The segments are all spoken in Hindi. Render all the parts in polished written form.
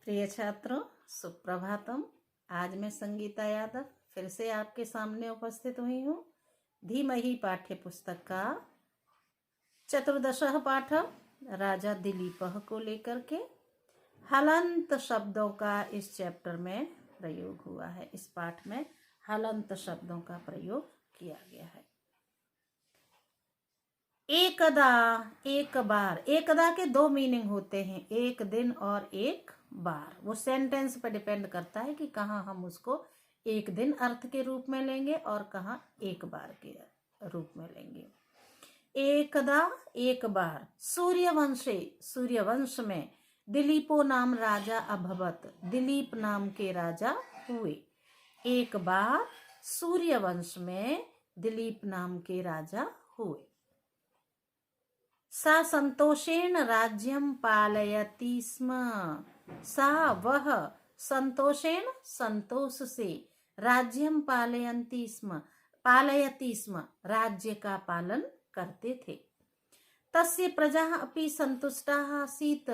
प्रिय छात्रों, सुप्रभातम। आज मैं संगीता यादव फिर से आपके सामने उपस्थित हुई हूँ। धीमहि पाठ्य पुस्तक का 14वां पाठ राजा दिलीपः को लेकर के हलंत शब्दों का इस चैप्टर में प्रयोग हुआ है। इस पाठ में हलंत शब्दों का प्रयोग किया गया है। एकदा, एक बार। एकदा के दो मीनिंग होते हैं, एक दिन और एक बार। वो सेंटेंस पर डिपेंड करता है कि कहाँ हम उसको एक दिन अर्थ के रूप में लेंगे और कहाँ एक बार के रूप में लेंगे। एकदा, एक बार। सूर्यवंशे, सूर्यवंश में दिलीपो नाम राजा अभवत, दिलीप नाम के राजा हुए। एक बार सूर्यवंश में दिलीप नाम के राजा हुए। सा संतोषेण राज्यं पालयति स्म, सा वह संतोषेण संतोष से राज्यं पालयन्ति स्म, पालयति स्म राज्य का पालन करते थे। तस्य प्रजा अपि संतुष्टाः आसीत्,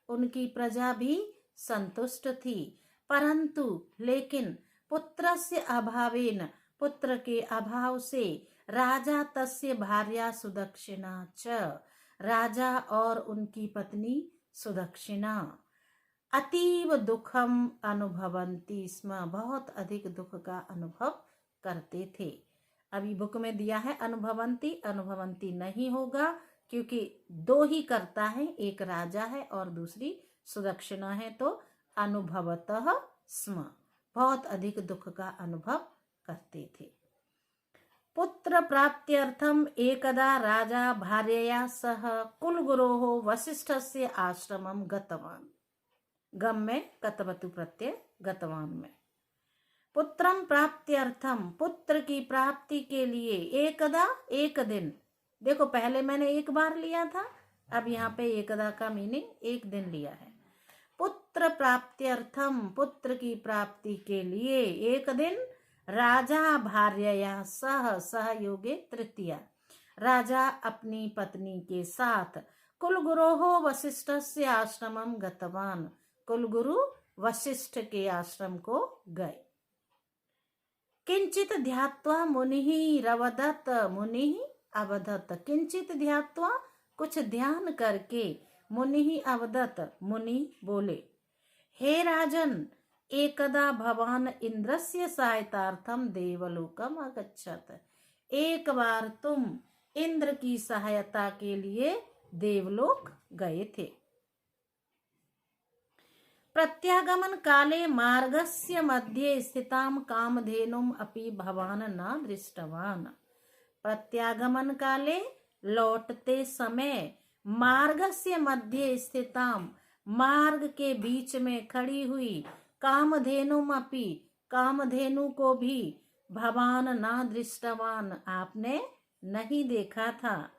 उनकी प्रजा भी संतुष्ट थी। परंतु लेकिन पुत्रस्य अभावेन, पुत्र के अभाव से राजा तस्य भार्या सुदक्षिणा च, राजा और उनकी पत्नी सुदक्षिणा अतीव दुखम अनुभवन्ति स्म, बहुत अधिक दुख का अनुभव करते थे। अभी बुक में दिया है अनुभवन्ति, अनुभवन्ति नहीं होगा क्योंकि दो ही करता है, एक राजा है और दूसरी सुदक्षिणा है, तो अनुभवतः स्म, बहुत अधिक दुख का अनुभव करते थे। पुत्र प्राप्त्यर्थम एकदा राजा भार्यया सह कुलगुरोः वसिष्ठस्य आश्रमं गतवान्। गम में कतवतु प्रत्यय, गतवान में। पुत्रम प्राप्त्यर्थम, पुत्र की प्राप्ति के लिए, एकदा, एक दिन। देखो पहले मैंने एक बार लिया था, अब यहाँ पे एकदा का मीनिंग एक दिन लिया है। पुत्र प्राप्त्यर्थम, पुत्र की प्राप्ति के लिए एक दिन राजा भार्यया सह, सहयोगे तृतीया, राजा अपनी पत्नी के साथ कुलगुरोः वसिष्ठस्य आश्रमं गतवान, कुलगुरु वशिष्ठ के आश्रम को गए। किंचित ध्यात्वा मुनिः रवदत, मुनिः अवदत, किंचित ध्यात्वा कुछ ध्यान करके, मुनिः अवदत, मुनि बोले, हे राजन, एकदा भवान इंद्रस्य सहायतार्थम देवलोकम अगच्छत, एक बार तुम इंद्र की सहायता के लिए देवलोक गए थे। प्रत्यागमन काले मार्गस्य मध्ये स्थितां कामधेनुम अपि भवान न दृष्टवान। प्रत्यागमन काले, लौटते समय, मार्गस्य मध्ये स्थितां, मार्ग के बीच में खड़ी हुई, कामधेनुम अपि, कामधेनु को भी, भवान न दृष्टवान, आपने नहीं देखा था।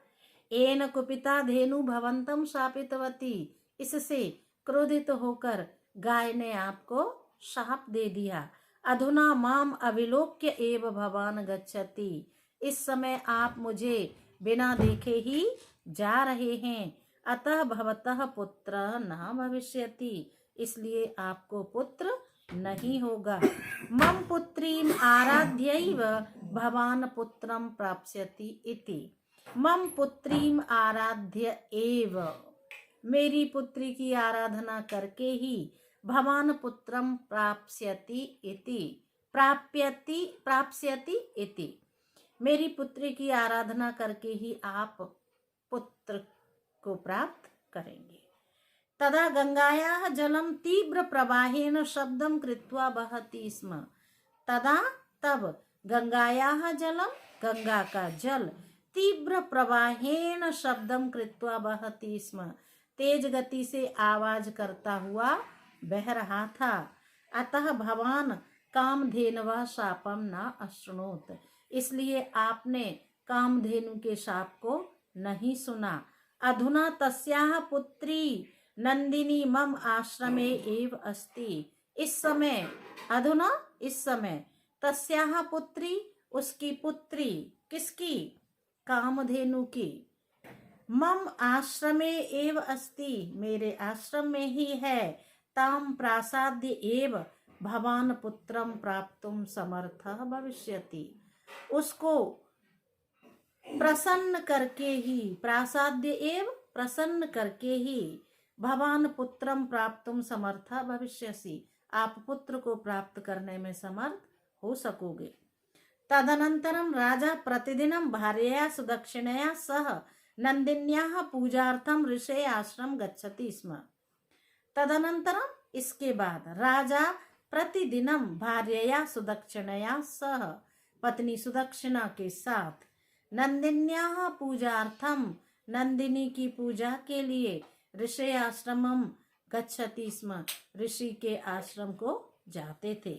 एन कुपिता धेनु भवंतम शापितवती, इससे क्रोधित होकर गाय ने आपको शाप दे दिया। अधुना माम अविलोक्य एव भवान गच्छति, इस समय आप मुझे बिना देखे ही जा रहे हैं। अतः भवतः पुत्र न भविष्यति, इसलिए आपको पुत्र नहीं होगा। मम पुत्रीम आराध्यैव भवान पुत्रम प्राप्स्यति इति, मम पुत्रीम आराध्य एव, मेरी पुत्री की आराधना करके ही, भवान पुत्रम प्राप्स्यति इति, प्राप्स्यति इति, मेरी पुत्री की आराधना करके ही आप पुत्र को प्राप्त करेंगे। तदा गंगायाः जलम तीव्र प्रवाहेन शब्दम कृत्वा बहति स्म, तदा तब गंगायाः जलम, गंगा का जल, तीव्र प्रवाहेन शब्दम कृत्वा बहति स्म, तेज गति से आवाज करता हुआ बह रहा था। अतः भवान कामधेनवा शापम न अश्रुणोत, इसलिए आपने कामधेनु के शाप को नहीं सुना। अधुना तस्याः पुत्री नंदिनी मम आश्रमे एव अस्ति, इस समय, अधुना इस समय, तस्याः पुत्री, उसकी पुत्री, किसकी, कामधेनु की, मम आश्रमे एव अस्ति, मेरे आश्रम में ही है। ताम प्रासाद्य एव भवान पुत्रम प्राप्तुम समर्थः भविष्यति। उसको प्रसन्न करके ही, प्रासाद्य एव प्रसन्न करके ही, भवान पुत्रम प्राप्तुम समर्था भविष्यसि, आप पुत्र को प्राप्त करने में समर्थ हो सकोगे। तदनंतरम राजा प्रतिदिनं भार्यया सुदक्षिणया सह नंदिन्याः पूजार्थम ऋषे आश्रम गच्छति स्म। तदनंतरम, इसके बाद, राजा प्रतिदिनम भार्यया सुदक्षिणया सह, पत्नी सुदक्षिणा के साथ, नंदिन्याः पूजार्थम, नंदिनी की पूजा के लिए, ऋषि आश्रमम गच्छति स्म, ऋषि के आश्रम को जाते थे।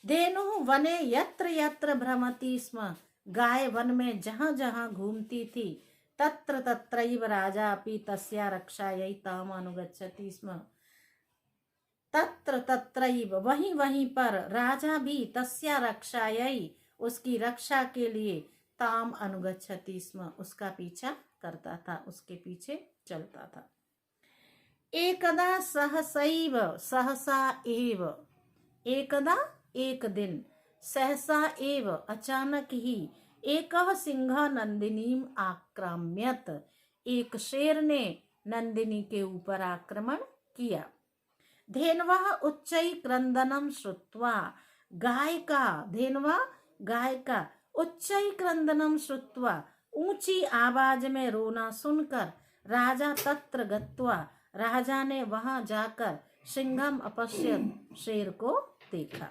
धेनु वने यत्र यत्र भ्रमति स्म, गाय वन में जहाँ जहाँ घूमती थी, तत्र तत्रैव राजा अपि तस्या रक्षायै ताम अनुगच्छति स्म, तत्र तत्रैव, वहीं वहीं पर राजा भी तस्या रक्षायै, उसकी रक्षा के लिए, ताम अनुगच्छति स्म, उसका पीछा करता था, उसके पीछे चलता था। एकदा सहसैव, सहसा एव, एकदा एक दिन, सहसा एव अचानक ही, एकः सिंह नंदिनीम आक्राम्यत, एक शेर ने नंदिनी के ऊपर आक्रमण किया। धेनवः उच्चै क्रंदनम श्रुत्वा, गाय का, धेनवा गाय का, उच्चै क्रंदनम श्रुत्वा, ऊंची आवाज में रोना सुनकर, राजा तत्र गत्वा, राजा ने वहां जाकर, सिंहम अपश्यत, शेर को देखा।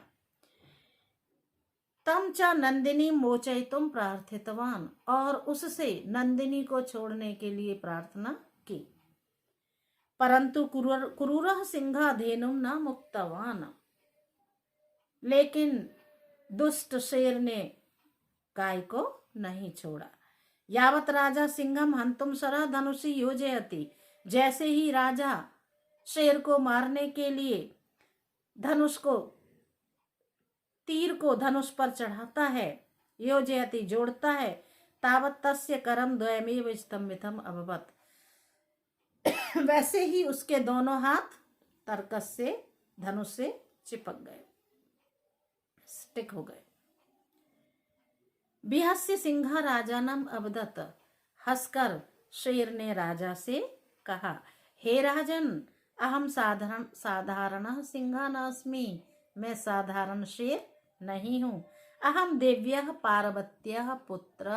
तम च नंदिनी मोचयितुम प्रार्थितवान, और उससे नंदिनी को छोड़ने के लिए प्रार्थना की। परंतु क्रूरः सिंह धेनुम न मुक्तवान, लेकिन दुष्ट शेर ने गाय को नहीं छोड़ा। यावत राजा सिंहम हंतुम सरः धनुषि योजयति, जैसे ही राजा शेर को मारने के लिए धनुष को, तीर को धनुष पर चढ़ाता है, योजयति जोड़ता है, तावत तस्य करम द्वयमेव स्तंभितम अभवत, वैसे ही उसके दोनों हाथ तरकस से, धनुष से चिपक गए, स्टिक हो गए। बिहस्य सिंह राजानम अवदत, हंसकर शेर ने राजा से कहा, हे राजन, अहम साधारण सिंह नास्मि, मैं साधारण शेर नहीं हूँ। अहम देव्यः पार्वत्यः पुत्र,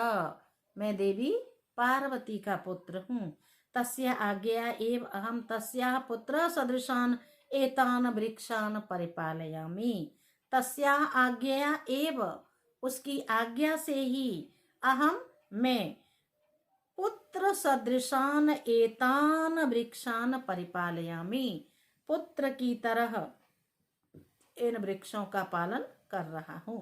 मैं देवी पार्वती का पुत्र हूँ। तस्या आज्ञया एव अहम तस्याः पुत्र सदृशान एतान वृक्षान परिपालयामि, तस्याः आज्ञया एव, उसकी आज्ञा से ही, अहम, मैं, पुत्र सदृशान एतान वृक्षान परिपालयामि, पुत्र की तरह इन वृक्षों का पालन कर रहा हूं।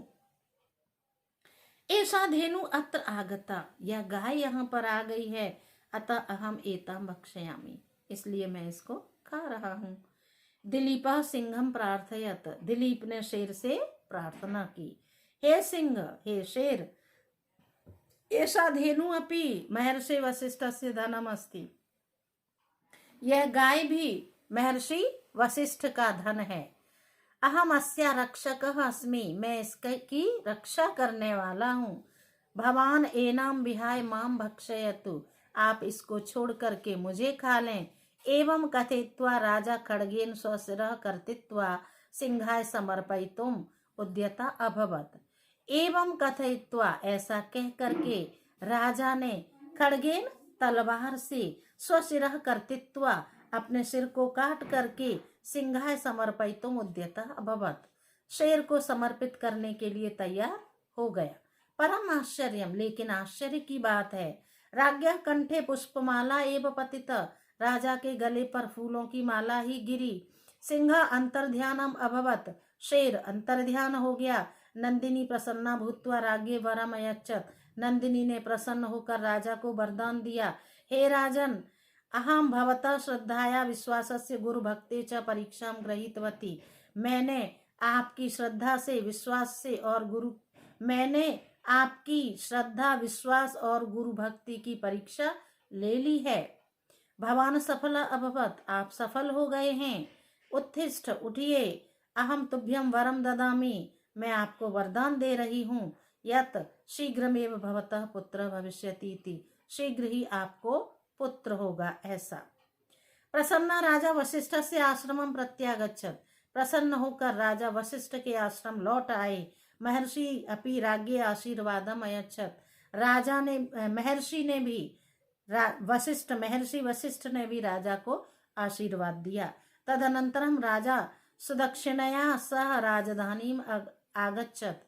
ऐसा धेनु अत्र आगता, यह गाय यहाँ पर आ गई है, अतः अहम एताम भक्षयामि, इसलिए मैं इसको खा रहा हूँ। दिलीप सिंहम प्रार्थयत, दिलीप ने शेर से प्रार्थना की, हे सिंह, हे शेर, ऐसा धेनु अपि महर्षि वशिष्ठ से धनम अस्ति, यह गाय भी महर्षि वशिष्ठ का धन है। अहम अस्या रक्षकः अस्मि, मैं इसकी रक्षा करने वाला हूँ। भवान एनाम विहाय माम भक्षयतु, आप इसको छोड़ करके मुझे खा लें। एवं कथित्वा राजा खड्गेन स्वशिरः कर्तित्वा सिंहाय समर्पयितुम उद्यता अभवत। एवं कथित्वा, ऐसा कह करके राजा ने खड्गेन, तलवार से, स्वशिरः कर्तित्वा, अपने सिर को काट करके, सिंहाय समर्पयितुम उद्यता अभवत, शेर को समर्पित करने के लिए तैयार हो गया। परम आश्चर्यम, लेकिन आश्चर्य की बात है, राज्ञः कंठे पुष्पमाला एव पतित, राजा के गले पर फूलों की माला ही गिरी। सिंह अंतर्ध्यानम अभवत, शेर अंतर्ध्यान हो गया। नंदिनी प्रसन्ना भूत्वा राज्ञे वरम अयच्छत, नंदिनी ने प्रसन्न होकर राजा को वरदान दिया, हे राजन, अहम भवतः श्रद्धाया विश्वासस्य गुरु भक्ति च परीक्षा गृहीतवती, मैंने आपकी श्रद्धा से, विश्वास से और मैंने आपकी श्रद्धा, विश्वास और गुरु भक्ति की परीक्षा ले ली है। भवान सफल अभवत, आप सफल हो गए हैं। उत्तिष्ठ उठिए, अहम तुभ्यम वरम ददामि, मैं आपको वरदान दे रही हूँ, यत शीघ्रमेव भवतः पुत्र भविष्यति इति, शीघ्र ही आपको पुत्र होगा। ऐसा प्रसन्न राजा वशिष्ठ से आश्रमम प्रत्यागच्छत, प्रसन्न होकर राजा वशिष्ठ के आश्रम लौट आए। महर्षि अपि राज्ञे आशीर्वादम अयच्छत, राजा ने महर्षि ने भी महर्षि वशिष्ठ ने भी राजा को आशीर्वाद दिया। तदनंतरम राजा सुदक्षिणया सह राजधानी आगच्छत,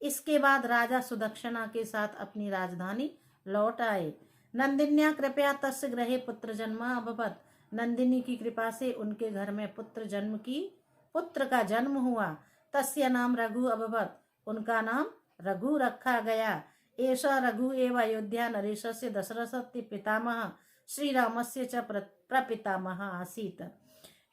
इसके बाद राजा सुदक्षिणा के साथ अपनी राजधानी लौट आए। नंदिन्या कृपया तस्य गृहे पुत्र जन्म अभवत, नंदिनी की कृपा से उनके घर में पुत्र का जन्म हुआ। तस्य नाम रघु अभवत, उनका नाम रघु रखा गया। एषा रघु एव अयोध्या नरेशस्य दशरथस्य पितामह श्री रामस्य च प्रपितामह आसीत्।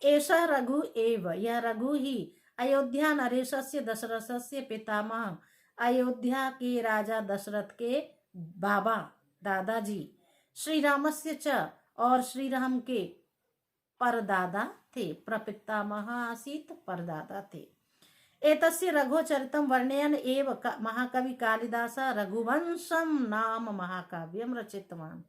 एषा रघु एव, यह रघु ही अयोध्या नरेशस्य दशरथस्य पितामह, अयोध्या के राजा दशरथ के बाबा दादाजी, श्री रामस्य च, और श्री राम के परदादा थे। प्रपितामह आसीत्, परदादा थे। एतस्य रघुचरितं वर्णयन् एव महाकवि कालिदास रघुवंशं नाम महाकाव्यं रचितवान्।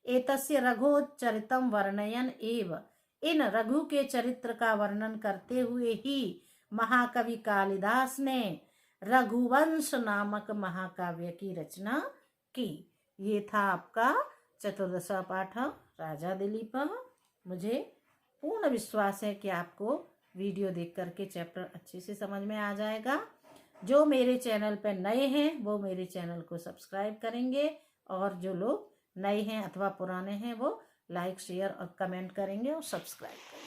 एतस्य रघुचरितं वर्णयन् एव, इन रघु के चरित्र का वर्णन करते हुए ही महाकवि कालिदास ने रघुवंश नामक महाकाव्य की रचना की। ये था आपका 14वां पाठ राजा दिलीप। मुझे पूर्ण विश्वास है कि आपको वीडियो देख करके चैप्टर अच्छे से समझ में आ जाएगा। जो मेरे चैनल पर नए हैं वो मेरे चैनल को सब्सक्राइब करेंगे, और जो लोग नए हैं अथवा पुराने हैं वो लाइक शेयर और कमेंट करेंगे और सब्सक्राइब करेंगे।